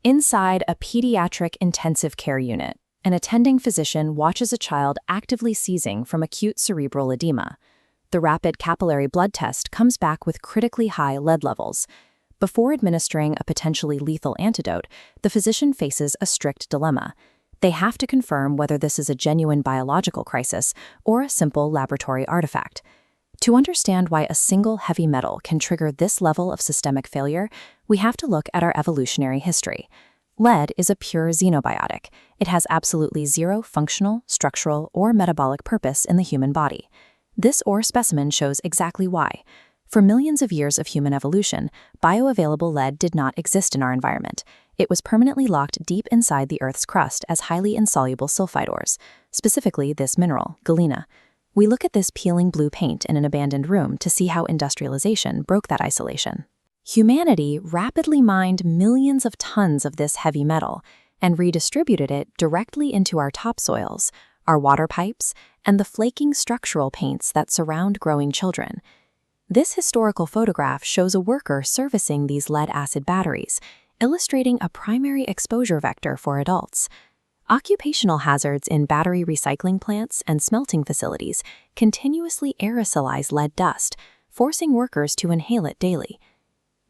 Inside a pediatric intensive care unit, an attending physician watches a child actively seizing from acute cerebral edema. The rapid capillary blood test comes back with critically high lead levels. Before administering a potentially lethal antidote, the physician faces a strict dilemma. They have to confirm whether this is a genuine biological crisis or a simple laboratory artifact. To understand why a single heavy metal can trigger this level of systemic failure, we have to look at our evolutionary history. Lead is a pure xenobiotic. It has absolutely zero functional, structural, or metabolic purpose in the human body. This ore specimen shows exactly why. For millions of years of human evolution, bioavailable lead did not exist in our environment. It was permanently locked deep inside the Earth's crust as highly insoluble sulfide ores, specifically this mineral, galena. We look at this peeling blue paint in an abandoned room to see how industrialization broke that isolation. Humanity rapidly mined millions of tons of this heavy metal and redistributed it directly into our topsoils, our water pipes, and the flaking structural paints that surround growing children. This historical photograph shows a worker servicing these lead-acid batteries, illustrating a primary exposure vector for adults. Occupational hazards in battery recycling plants and smelting facilities continuously aerosolize lead dust, forcing workers to inhale it daily.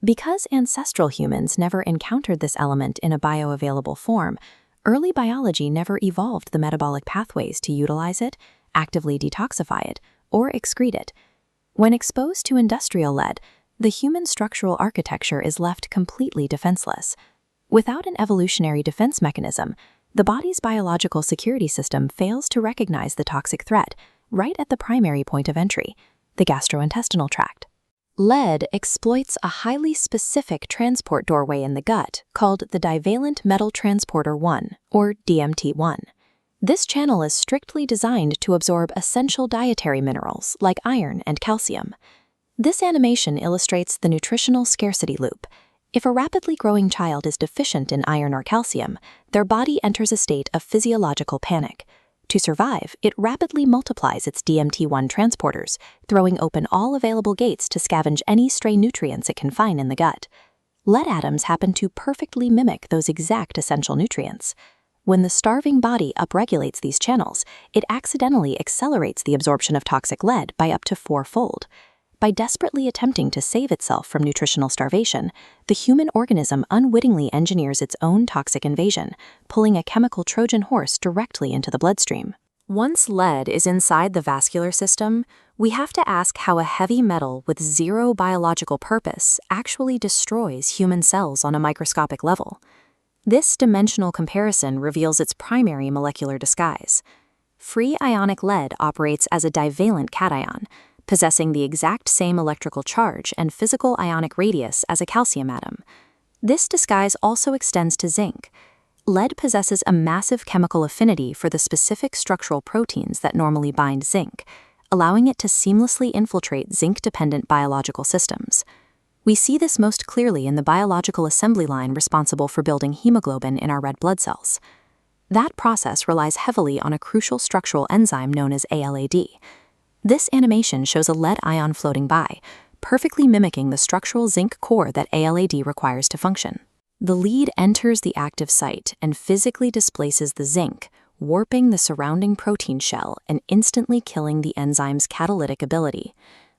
Because ancestral humans never encountered this element in a bioavailable form, early biology never evolved the metabolic pathways to utilize it, actively detoxify it, or excrete it. When exposed to industrial lead, the human structural architecture is left completely defenseless. Without an evolutionary defense mechanism, the body's biological security system fails to recognize the toxic threat right at the primary point of entry, the gastrointestinal tract. Lead exploits a highly specific transport doorway in the gut called the divalent metal transporter 1, or DMT1. This channel is strictly designed to absorb essential dietary minerals like iron and calcium. This animation illustrates the nutritional scarcity loop. If a rapidly growing child is deficient in iron or calcium, their body enters a state of physiological panic. To survive, it rapidly multiplies its DMT1 transporters, throwing open all available gates to scavenge any stray nutrients it can find in the gut. Lead atoms happen to perfectly mimic those exact essential nutrients. When the starving body upregulates these channels, it accidentally accelerates the absorption of toxic lead by up to 4-fold. By desperately attempting to save itself from nutritional starvation, the human organism unwittingly engineers its own toxic invasion, pulling a chemical Trojan horse directly into the bloodstream. Once lead is inside the vascular system, we have to ask how a heavy metal with zero biological purpose actually destroys human cells on a microscopic level. This dimensional comparison reveals its primary molecular disguise. Free ionic lead operates as a divalent cation, possessing the exact same electrical charge and physical ionic radius as a calcium atom. This disguise also extends to zinc. Lead possesses a massive chemical affinity for the specific structural proteins that normally bind zinc, allowing it to seamlessly infiltrate zinc-dependent biological systems. We see this most clearly in the biological assembly line responsible for building hemoglobin in our red blood cells. That process relies heavily on a crucial structural enzyme known as ALAD. This animation shows a lead ion floating by, perfectly mimicking the structural zinc core that ALAD requires to function. The lead enters the active site and physically displaces the zinc, warping the surrounding protein shell and instantly killing the enzyme's catalytic ability.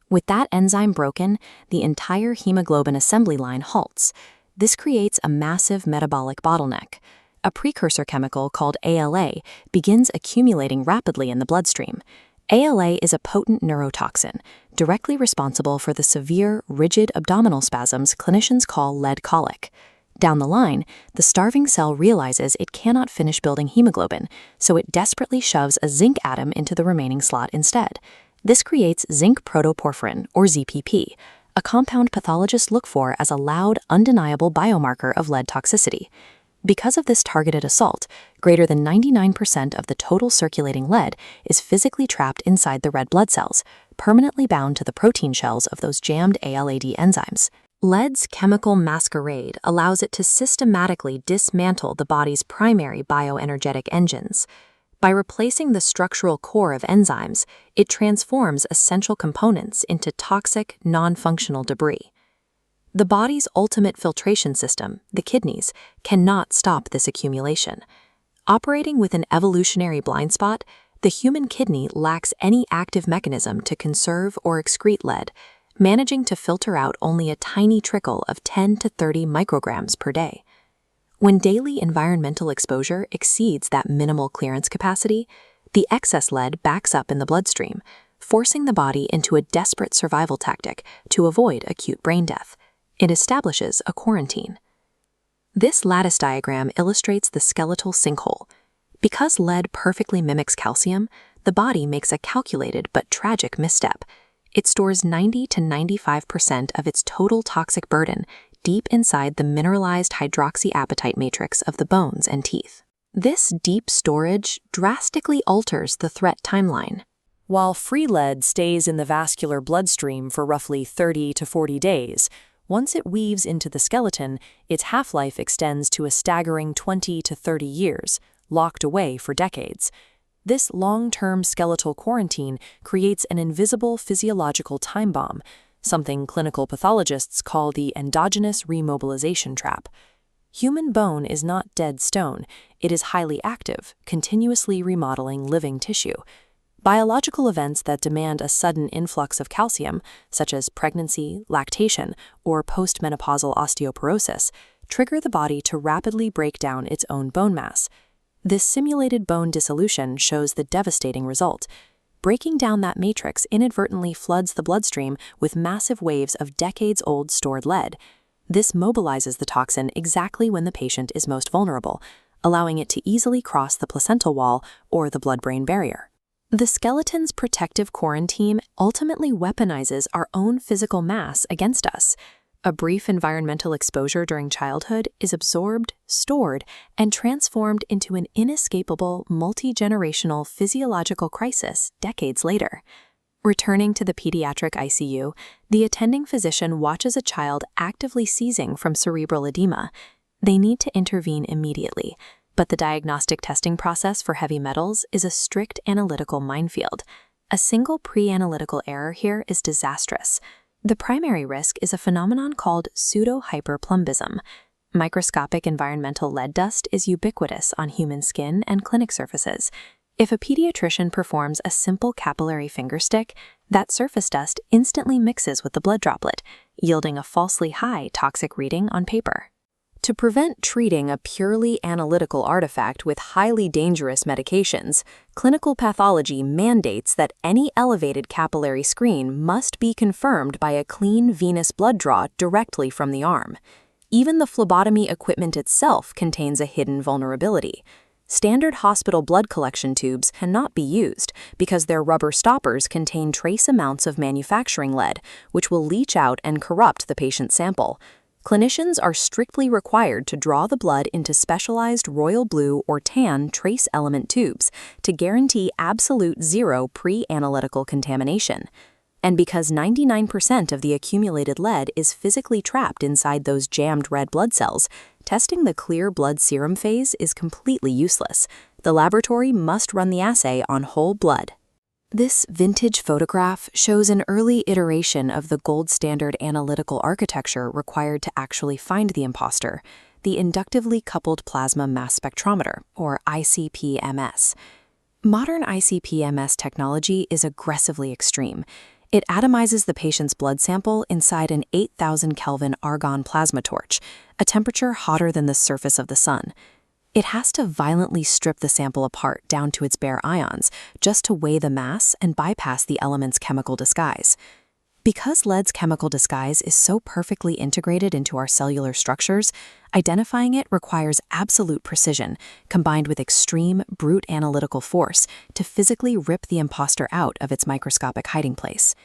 With that enzyme broken, the entire hemoglobin assembly line halts. This creates a massive metabolic bottleneck. A precursor chemical called ALA begins accumulating rapidly in the bloodstream. ALA is a potent neurotoxin, directly responsible for the severe, rigid abdominal spasms clinicians call lead colic. Down the line, the starving cell realizes it cannot finish building hemoglobin, so it desperately shoves a zinc atom into the remaining slot instead. This creates zinc protoporphyrin, or ZPP, a compound pathologists look for as a loud, undeniable biomarker of lead toxicity. Because of this targeted assault, greater than 99% of the total circulating lead is physically trapped inside the red blood cells, permanently bound to the protein shells of those jammed ALAD enzymes. Lead's chemical masquerade allows it to systematically dismantle the body's primary bioenergetic engines. By replacing the structural core of enzymes, it transforms essential components into toxic, non-functional debris. The body's ultimate filtration system, the kidneys, cannot stop this accumulation. Operating with an evolutionary blind spot, the human kidney lacks any active mechanism to conserve or excrete lead, managing to filter out only a tiny trickle of 10 to 30 micrograms per day. When daily environmental exposure exceeds that minimal clearance capacity, the excess lead backs up in the bloodstream, forcing the body into a desperate survival tactic to avoid acute brain death. It establishes a quarantine. This lattice diagram illustrates the skeletal sinkhole. Because lead perfectly mimics calcium, the body makes a calculated but tragic misstep. It stores 90 to 95% of its total toxic burden deep inside the mineralized hydroxyapatite matrix of the bones and teeth. This deep storage drastically alters the threat timeline. While free lead stays in the vascular bloodstream for roughly 30 to 40 days, once it weaves into the skeleton, its half-life extends to a staggering 20 to 30 years, locked away for decades. This long-term skeletal quarantine creates an invisible physiological time bomb, something clinical pathologists call the endogenous remobilization trap. Human bone is not dead stone. It is highly active, continuously remodeling living tissue. Biological events that demand a sudden influx of calcium, such as pregnancy, lactation, or postmenopausal osteoporosis, trigger the body to rapidly break down its own bone mass. This simulated bone dissolution shows the devastating result. Breaking down that matrix inadvertently floods the bloodstream with massive waves of decades-old stored lead. This mobilizes the toxin exactly when the patient is most vulnerable, allowing it to easily cross the placental wall or the blood-brain barrier. The skeleton's protective quarantine ultimately weaponizes our own physical mass against us. A brief environmental exposure during childhood is absorbed, stored, and transformed into an inescapable, multi-generational physiological crisis decades later. Returning to the pediatric ICU, the attending physician watches a child actively seizing from cerebral edema. They need to intervene immediately, but the diagnostic testing process for heavy metals is a strict analytical minefield. A single pre-analytical error here is disastrous. The primary risk is a phenomenon called pseudo-hyperplumbism. Microscopic environmental lead dust is ubiquitous on human skin and clinic surfaces. If a pediatrician performs a simple capillary fingerstick, that surface dust instantly mixes with the blood droplet, yielding a falsely high toxic reading on paper. To prevent treating a purely analytical artifact with highly dangerous medications, clinical pathology mandates that any elevated capillary screen must be confirmed by a clean venous blood draw directly from the arm. Even the phlebotomy equipment itself contains a hidden vulnerability. Standard hospital blood collection tubes cannot be used because their rubber stoppers contain trace amounts of manufacturing lead, which will leach out and corrupt the patient's sample. Clinicians are strictly required to draw the blood into specialized royal blue or tan trace element tubes to guarantee absolute zero pre-analytical contamination. And because 99% of the accumulated lead is physically trapped inside those jammed red blood cells, testing the clear blood serum phase is completely useless. The laboratory must run the assay on whole blood. This vintage photograph shows an early iteration of the gold standard analytical architecture required to actually find the imposter, the inductively coupled plasma mass spectrometer, or ICP-MS. Modern ICP-MS technology is aggressively extreme. It atomizes the patient's blood sample inside an 8,000 Kelvin argon plasma torch, a temperature hotter than the surface of the sun. It has to violently strip the sample apart down to its bare ions just to weigh the mass and bypass the element's chemical disguise. Because lead's chemical disguise is so perfectly integrated into our cellular structures, identifying it requires absolute precision combined with extreme, brute analytical force to physically rip the imposter out of its microscopic hiding place.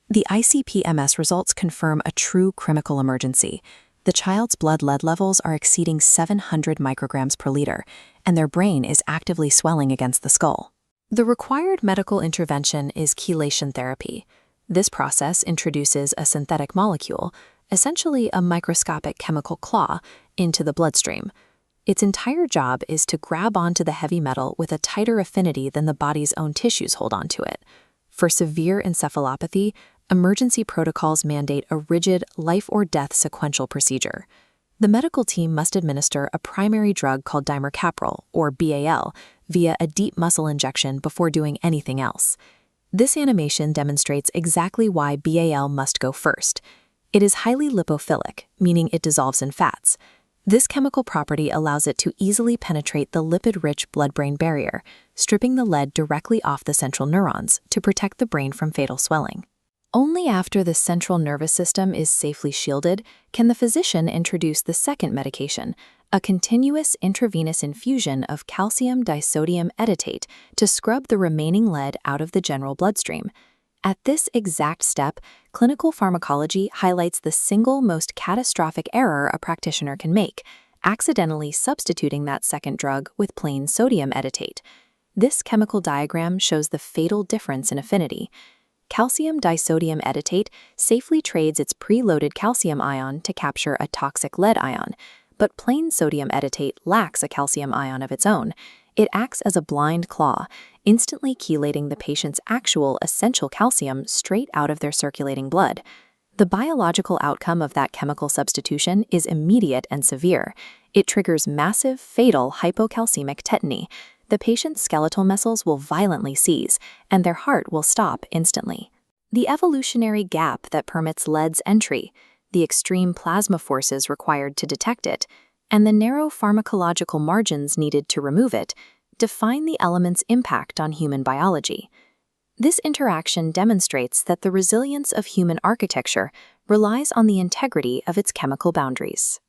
The ICP-MS results confirm a true clinical emergency. The child's blood lead levels are exceeding 700 micrograms per liter, and their brain is actively swelling against the skull. The required medical intervention is chelation therapy. This process introduces a synthetic molecule, essentially a microscopic chemical claw, into the bloodstream. Its entire job is to grab onto the heavy metal with a tighter affinity than the body's own tissues hold onto it. For severe encephalopathy, emergency protocols mandate a rigid life-or-death sequential procedure. The medical team must administer a primary drug called dimercaprol, or BAL, via a deep muscle injection before doing anything else. This animation demonstrates exactly why BAL must go first. It is highly lipophilic, meaning it dissolves in fats. This chemical property allows it to easily penetrate the lipid-rich blood-brain barrier, stripping the lead directly off the central neurons to protect the brain from fatal swelling. Only after the central nervous system is safely shielded can the physician introduce the second medication, a continuous intravenous infusion of calcium disodium edetate to scrub the remaining lead out of the general bloodstream. At this exact step, clinical pharmacology highlights the single most catastrophic error a practitioner can make, accidentally substituting that second drug with plain sodium edetate. This chemical diagram shows the fatal difference in affinity. Calcium disodium edetate safely trades its preloaded calcium ion to capture a toxic lead ion, but plain sodium edetate lacks a calcium ion of its own. It acts as a blind claw, instantly chelating the patient's actual essential calcium straight out of their circulating blood. The biological outcome of that chemical substitution is immediate and severe. It triggers massive, fatal hypocalcemic tetany. The patient's skeletal muscles will violently seize, and their heart will stop instantly. The evolutionary gap that permits lead's entry, the extreme plasma forces required to detect it, and the narrow pharmacological margins needed to remove it, define the element's impact on human biology. This interaction demonstrates that the resilience of human architecture relies on the integrity of its chemical boundaries.